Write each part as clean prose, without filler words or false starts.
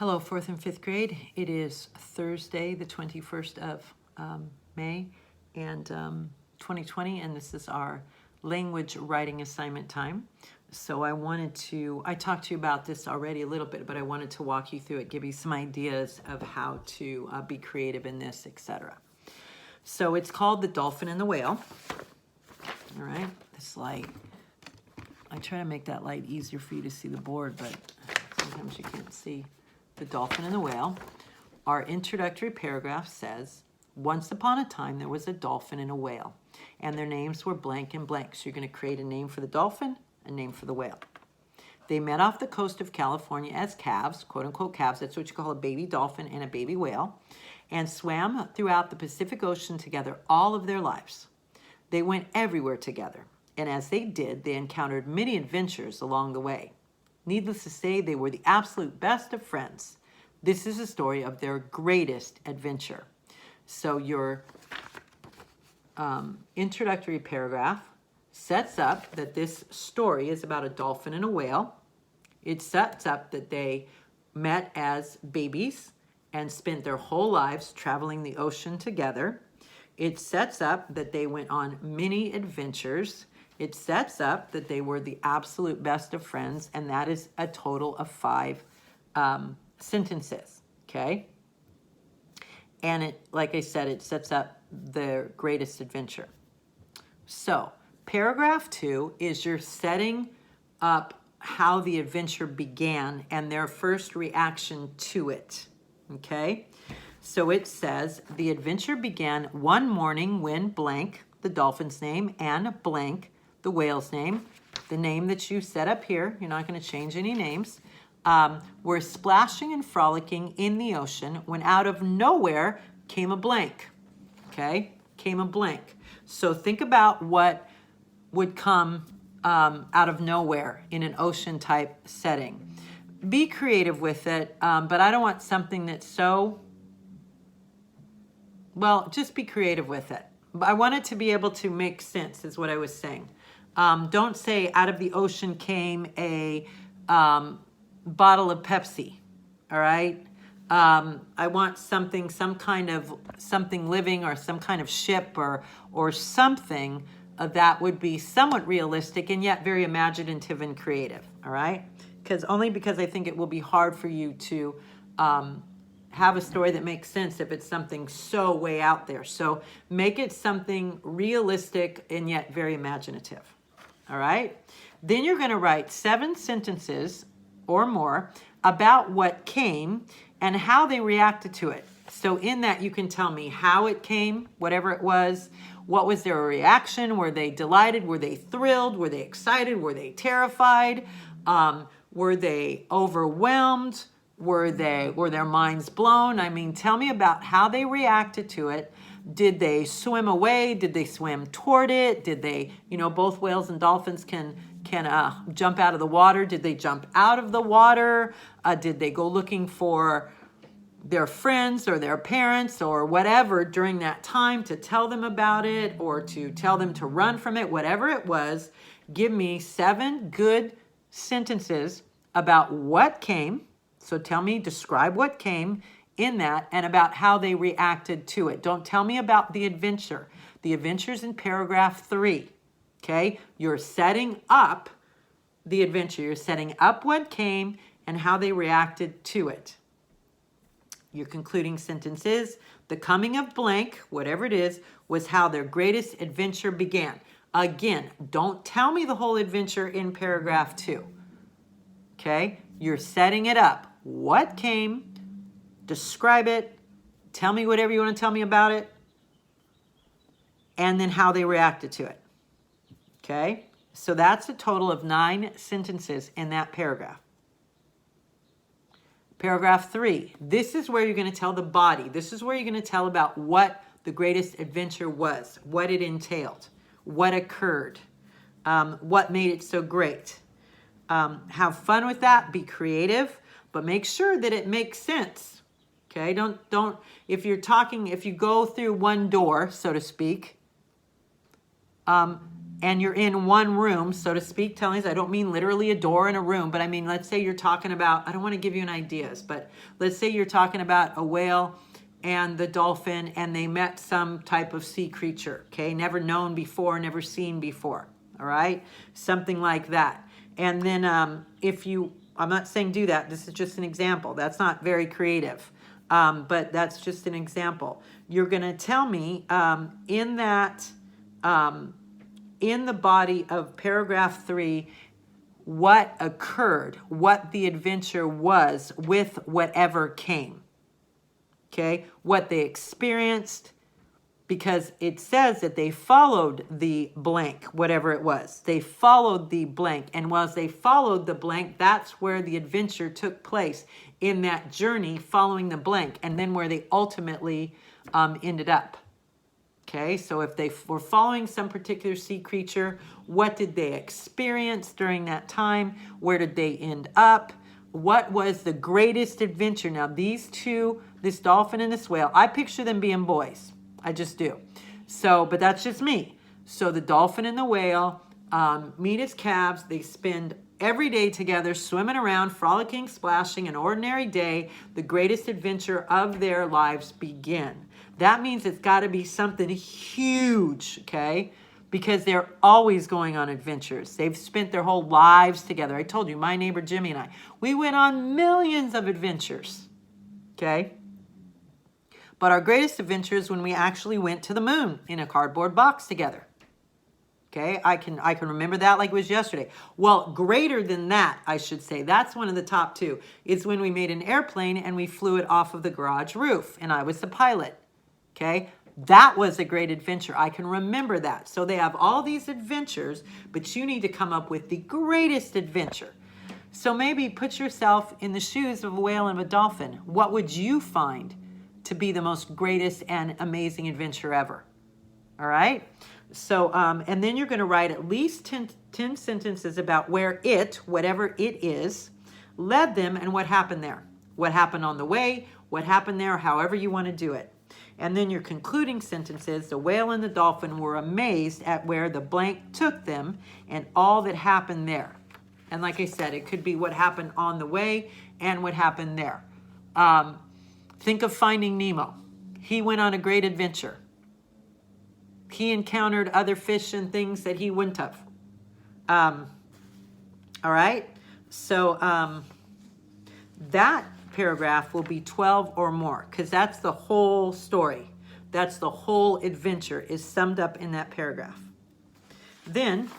Hello, 4th and 5th grade. It is Thursday, the 21st of May, and 2020, and this is our language writing assignment time. So I talked to you about this already a little bit, but I wanted to walk you through it, give you some ideas of how to be creative in this, etc. So it's called The Dolphin and the Whale. All right, this light, I try to make that light easier for you to see the board, but sometimes you can't see. The Dolphin and the Whale. Our introductory paragraph says, once upon a time there was a dolphin and a whale, and their names were blank and blank. So you're going to create a name for the dolphin, a name for the whale. They met off the coast of California as calves, quote unquote calves, that's what you call a baby dolphin and a baby whale, and swam throughout the Pacific Ocean together all of their lives. They went everywhere together, and as they did, they encountered many adventures along the way. Needless to say, they were the absolute best of friends. This is a story of their greatest adventure. So your introductory paragraph sets up that this story is about a dolphin and a whale. It sets up that they met as babies and spent their whole lives traveling the ocean together. It sets up that they went on many adventures. It sets up that they were the absolute best of friends, and that is a total of 5 sentences, okay? And it, like I said, it sets up their greatest adventure. So, paragraph 2 is you're setting up how the adventure began and their first reaction to it, okay? So it says, the adventure began one morning when blank, the dolphin's name, and blank, the whale's name, the name that you set up here, you're not going to change any names, were splashing and frolicking in the ocean when out of nowhere came a blank, okay? Came a blank. So think about what would come out of nowhere in an ocean type setting. Be creative with it, but I don't want something that's so, well, just be creative with it. I want it to be able to make sense is what I was saying. Don't say out of the ocean came a bottle of Pepsi, all right? I want something, some kind of something living or some kind of ship or something that would be somewhat realistic and yet very imaginative and creative, all right? Because I think it will be hard for you to have a story that makes sense if it's something so way out there. So make it something realistic and yet very imaginative. All right. Then you're going to write 7 sentences or more about what came and how they reacted to it. So in that, you can tell me how it came, whatever it was. What was their reaction? Were they delighted? Were they thrilled? Were they excited? Were they terrified? Were they overwhelmed? Were their minds blown? I mean, tell me about how they reacted to it. Did they swim away? Did they swim toward it? Did they, both whales and dolphins can jump out of the water. Did they jump out of the water? Did they go looking for their friends or their parents or whatever during that time to tell them about it or to tell them to run from it? Whatever it was, give me 7 good sentences about what came. So tell me, describe what came in that and about how they reacted to it. Don't tell me about the adventure. The adventure's in paragraph 3, okay? You're setting up the adventure. You're setting up what came and how they reacted to it. Your concluding sentence is, the coming of blank, whatever it is, was how their greatest adventure began. Again, don't tell me the whole adventure in paragraph 2, okay? You're setting it up. What came? Describe it, tell me whatever you want to tell me about it, and then how they reacted to it, okay? So that's a total of 9 sentences in that paragraph. Paragraph 3, this is where you're going to tell the body. This is where you're going to tell about what the greatest adventure was, what it entailed, what occurred, what made it so great. Have fun with that, be creative, but make sure that it makes sense. Okay, don't, if you go through one door, so to speak, and you're in one room, so to speak, telling us, I don't mean literally a door in a room, but I mean, let's say you're talking about, I don't want to give you an ideas, but let's say you're talking about a whale and the dolphin, and they met some type of sea creature, okay? Never known before, never seen before, all right? Something like that. And then I'm not saying do that, this is just an example. That's not very creative, but that's just an example. You're gonna tell me in the body of paragraph 3, what occurred, what the adventure was with whatever came. Okay, what they experienced, because it says that they followed the blank, whatever it was. They followed the blank, and while they followed the blank, that's where the adventure took place, in that journey following the blank, and then where they ultimately ended up. Okay, so if they were following some particular sea creature, what did they experience during that time? Where did they end up? What was the greatest adventure? Now, these two, this dolphin and this whale, I picture them being boys. I just do. So, but that's just me. So the dolphin and the whale meet as calves. They spend every day together, swimming around, frolicking, splashing, an ordinary day. The greatest adventure of their lives begin. That means it's got to be something huge, okay? Because they're always going on adventures. They've spent their whole lives together. I told you, my neighbor Jimmy and I, we went on millions of adventures, okay? But our greatest adventure is when we actually went to the moon in a cardboard box together. Okay, I can remember that like it was yesterday. Well, greater than that, I should say, that's one of the top two, is when we made an airplane and we flew it off of the garage roof, and I was the pilot. Okay, that was a great adventure. I can remember that. So they have all these adventures, but you need to come up with the greatest adventure. So maybe put yourself in the shoes of a whale and a dolphin. What would you find to be the most greatest and amazing adventure ever? All right. So, and then you're going to write at least 10 sentences about where it, whatever it is, led them and what happened there. What happened on the way, what happened there, however you want to do it. And then your concluding sentences, the whale and the dolphin were amazed at where the blank took them and all that happened there. And like I said, it could be what happened on the way and what happened there. Think of Finding Nemo. He went on a great adventure. He encountered other fish and things that he wouldn't have. All right? So that paragraph will be 12 or more, because that's the whole story. That's the whole adventure is summed up in that paragraph. Then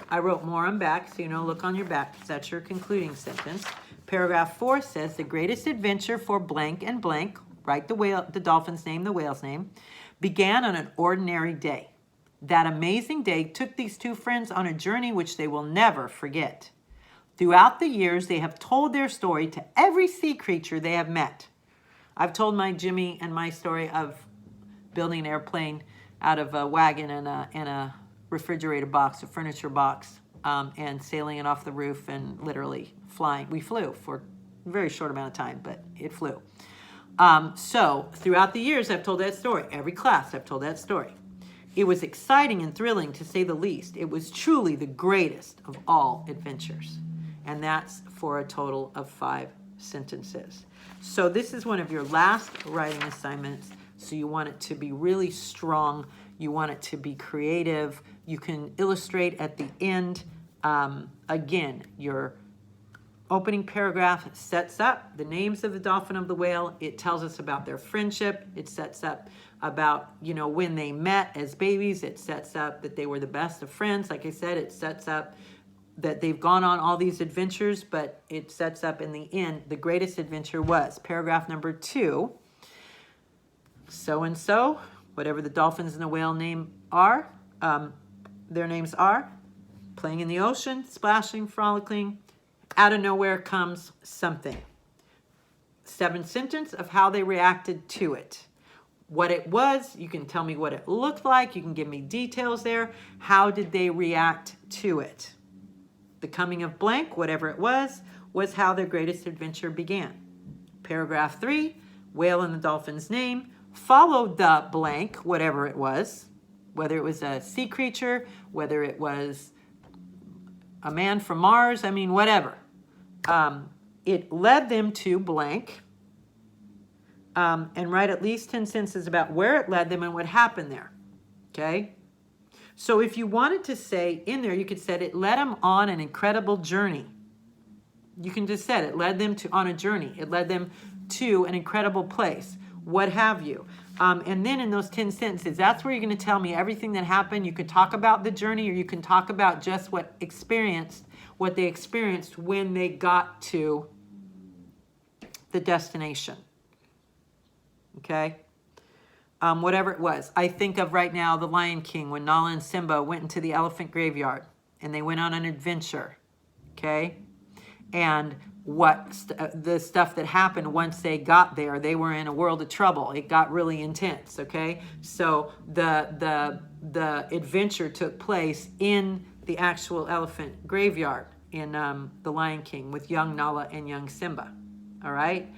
I wrote more on back, so look on your back, because that's your concluding sentence. Paragraph 4 says the greatest adventure for blank and blank, write the dolphin's name, the whale's name, began on an ordinary day. That amazing day took these two friends on a journey which they will never forget. Throughout the years, they have told their story to every sea creature they have met. I've told my Jimmy and my story of building an airplane out of a wagon and a refrigerator box, a furniture box, and sailing it off the roof and literally flying. We flew for a very short amount of time, but it flew. So throughout the years, I've told that story. Every class, I've told that story. It was exciting and thrilling, to say the least. It was truly the greatest of all adventures. And that's for a total of 5 sentences. So this is one of your last writing assignments. So you want it to be really strong. You want it to be creative. You can illustrate at the end. Again, your opening paragraph sets up the names of the dolphin of the whale. It tells us about their friendship. It sets up about, when they met as babies. It sets up that they were the best of friends. Like I said, it sets up that they've gone on all these adventures, but it sets up in the end, the greatest adventure was. Paragraph number 2, so-and-so, whatever the dolphins and the whale name are, their names are, playing in the ocean, splashing, frolicking. Out of nowhere comes something. 7 sentences of how they reacted to it. What it was, you can tell me what it looked like. You can give me details there. How did they react to it? The coming of blank, whatever it was how their greatest adventure began. Paragraph 3, whale and the dolphin's name, followed the blank, whatever it was, whether it was a sea creature, whether it was a man from Mars, I mean, whatever. It led them to blank, and write at least 10 sentences about where it led them and what happened there. Okay? So if you wanted to say in there, you could say it led them on an incredible journey. You can just say it led them on a journey. It led them to an incredible place, what have you. And then in those 10 sentences, that's where you're going to tell me everything that happened. You could talk about the journey, or you can talk about just what they experienced when they got to the destination. Okay? Whatever it was. I think of right now The Lion King, when Nala and Simba went into the elephant graveyard and they went on an adventure. Okay? And the stuff that happened once they got there, they were in a world of trouble. It got really intense. Okay? So the adventure took place in the actual elephant graveyard in The Lion King with young Nala and young Simba. All right?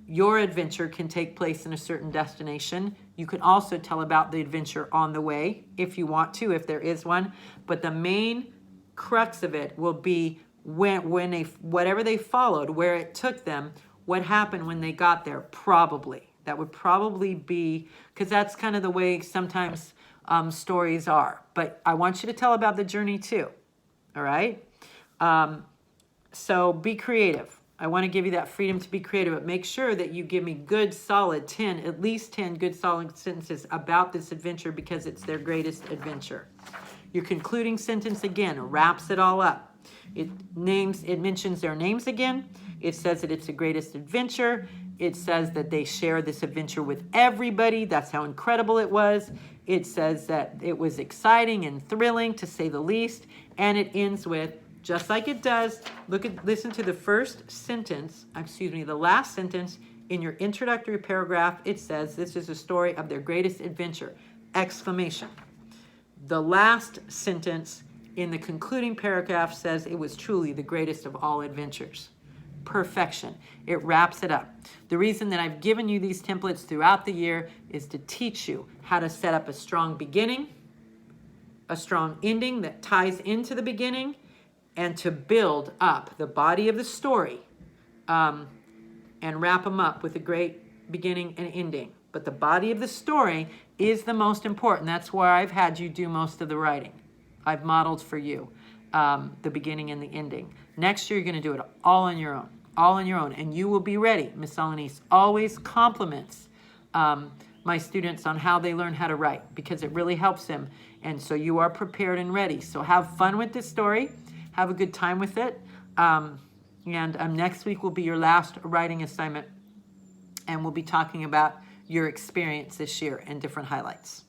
Your adventure can take place in a certain destination. You can also tell about the adventure on the way if you want to, if there is one. But the main crux of it will be whatever they followed, where it took them, what happened when they got there, probably. That would probably be, because that's kind of the way sometimes stories are. But I want you to tell about the journey too. All right? So be creative. I want to give you that freedom to be creative, but make sure that you give me good, solid at least 10 good, solid sentences about this adventure, because it's their greatest adventure. Your concluding sentence, again, wraps it all up. It mentions their names again. It says that it's the greatest adventure. It says that they share this adventure with everybody. That's how incredible it was. It says that it was exciting and thrilling, to say the least. And it ends with, just like it does, listen to the the last sentence in your introductory paragraph. It says, this is a story of their greatest adventure, exclamation. The last sentence in the concluding paragraph says it was truly the greatest of all adventures. Perfection. It wraps it up. The reason that I've given you these templates throughout the year is to teach you how to set up a strong beginning, a strong ending that ties into the beginning, and to build up the body of the story and wrap them up with a great beginning and ending. But the body of the story is the most important. That's why I've had you do most of the writing. I've modeled for you the beginning and the ending. Next year, you're going to do it all on your own, and you will be ready. Miss Alanis always compliments my students on how they learn how to write, because it really helps them. And so you are prepared and ready. So have fun with this story. Have a good time with it. And next week will be your last writing assignment. And we'll be talking about your experience this year and different highlights.